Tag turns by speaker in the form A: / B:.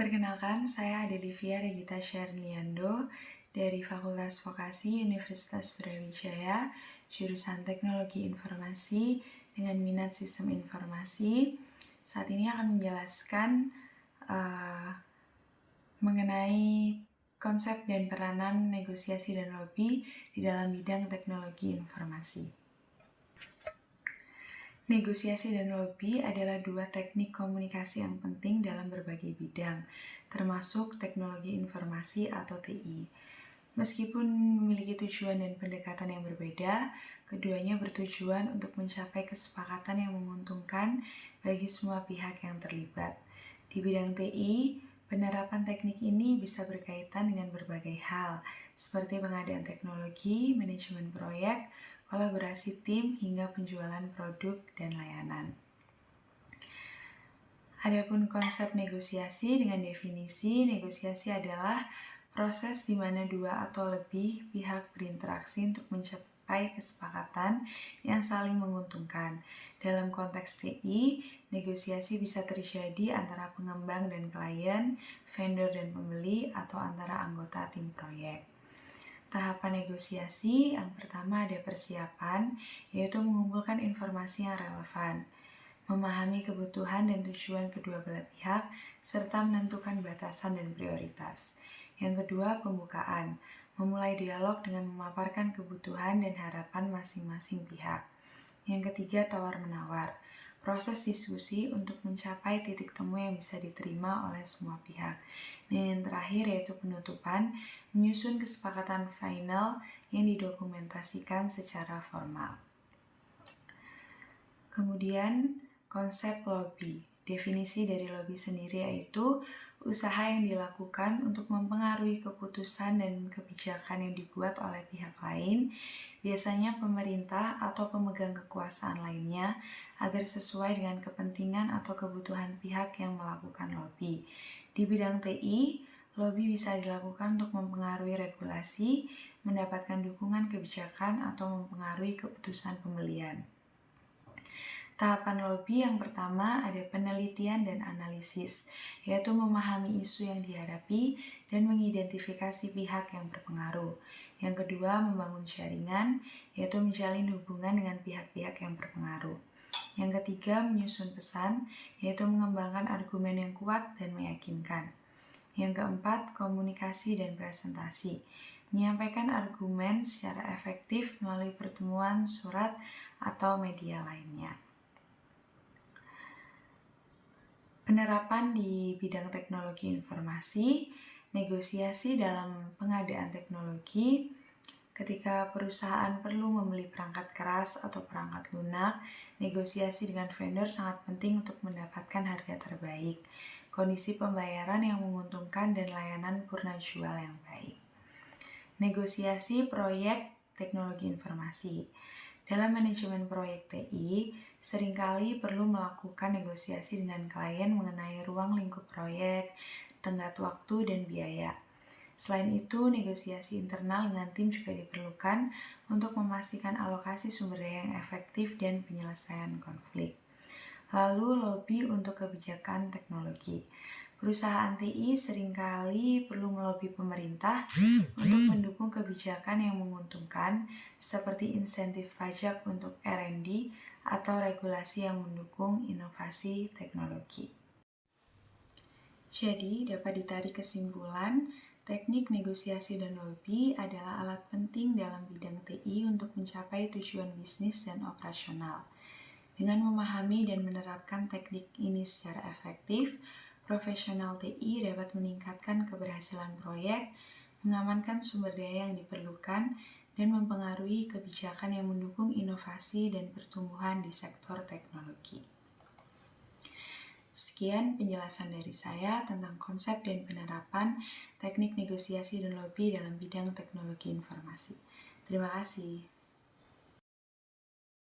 A: Perkenalkan, saya Adelivia Regita Sherniando dari Fakultas Vokasi Universitas Brawijaya, jurusan Teknologi Informasi dengan minat Sistem Informasi. Saat ini akan menjelaskan mengenai konsep dan peranan negosiasi dan lobby di dalam bidang teknologi informasi. Negosiasi dan lobby adalah dua teknik komunikasi yang penting dalam berbagai bidang, termasuk teknologi informasi atau TI. Meskipun memiliki tujuan dan pendekatan yang berbeda, keduanya bertujuan untuk mencapai kesepakatan yang menguntungkan bagi semua pihak yang terlibat. Di bidang TI, penerapan teknik ini bisa berkaitan dengan berbagai hal, seperti pengadaan teknologi, manajemen proyek, kolaborasi tim, hingga penjualan produk dan layanan. Adapun konsep negosiasi dengan definisi, negosiasi adalah proses di mana dua atau lebih pihak berinteraksi untuk mencapai kesepakatan yang saling menguntungkan. Dalam konteks TI, negosiasi bisa terjadi antara pengembang dan klien, vendor dan pembeli, atau antara anggota tim proyek. Tahapan negosiasi yang pertama ada persiapan, yaitu mengumpulkan informasi yang relevan, memahami kebutuhan dan tujuan kedua belah pihak, serta menentukan batasan dan prioritas. Yang kedua, pembukaan, memulai dialog dengan memaparkan kebutuhan dan harapan masing-masing pihak. Yang ketiga, tawar-menawar, proses diskusi untuk mencapai titik temu yang bisa diterima oleh semua pihak. Dan yang terakhir yaitu penutupan, menyusun kesepakatan final yang didokumentasikan secara formal. Kemudian, konsep lobby. Definisi dari lobby sendiri yaitu usaha yang dilakukan untuk mempengaruhi keputusan dan kebijakan yang dibuat oleh pihak lain, biasanya pemerintah atau pemegang kekuasaan lainnya, agar sesuai dengan kepentingan atau kebutuhan pihak yang melakukan lobby. Di bidang TI, lobby bisa dilakukan untuk mempengaruhi regulasi, mendapatkan dukungan kebijakan, atau mempengaruhi keputusan pembelian. Tahapan lobby yang pertama ada penelitian dan analisis, yaitu memahami isu yang dihadapi dan mengidentifikasi pihak yang berpengaruh. Yang kedua, membangun jaringan, yaitu menjalin hubungan dengan pihak-pihak yang berpengaruh. Yang ketiga, menyusun pesan, yaitu mengembangkan argumen yang kuat dan meyakinkan. Yang keempat, komunikasi dan presentasi, menyampaikan argumen secara efektif melalui pertemuan, surat, atau media lainnya. Penerapan di bidang teknologi informasi, negosiasi dalam pengadaan teknologi, ketika perusahaan perlu membeli perangkat keras atau perangkat lunak, negosiasi dengan vendor sangat penting untuk mendapatkan harga terbaik, kondisi pembayaran yang menguntungkan, dan layanan purna jual yang baik. Negosiasi proyek teknologi informasi. Dalam manajemen proyek TI, seringkali perlu melakukan negosiasi dengan klien mengenai ruang lingkup proyek, tenggat waktu, dan biaya. Selain itu, negosiasi internal dengan tim juga diperlukan untuk memastikan alokasi sumber daya yang efektif dan penyelesaian konflik. Lalu, lobby untuk kebijakan teknologi. Perusahaan TI seringkali perlu melobi pemerintah untuk mendukung kebijakan yang menguntungkan, seperti insentif pajak untuk R&D atau regulasi yang mendukung inovasi teknologi. Jadi, dapat ditarik kesimpulan, teknik negosiasi dan lobby adalah alat penting dalam bidang TI untuk mencapai tujuan bisnis dan operasional. Dengan memahami dan menerapkan teknik ini secara efektif, profesional TI dapat meningkatkan keberhasilan proyek, mengamankan sumber daya yang diperlukan, dan mempengaruhi kebijakan yang mendukung inovasi dan pertumbuhan di sektor teknologi. Sekian penjelasan dari saya tentang konsep dan penerapan teknik negosiasi dan lobby dalam bidang teknologi informasi. Terima kasih.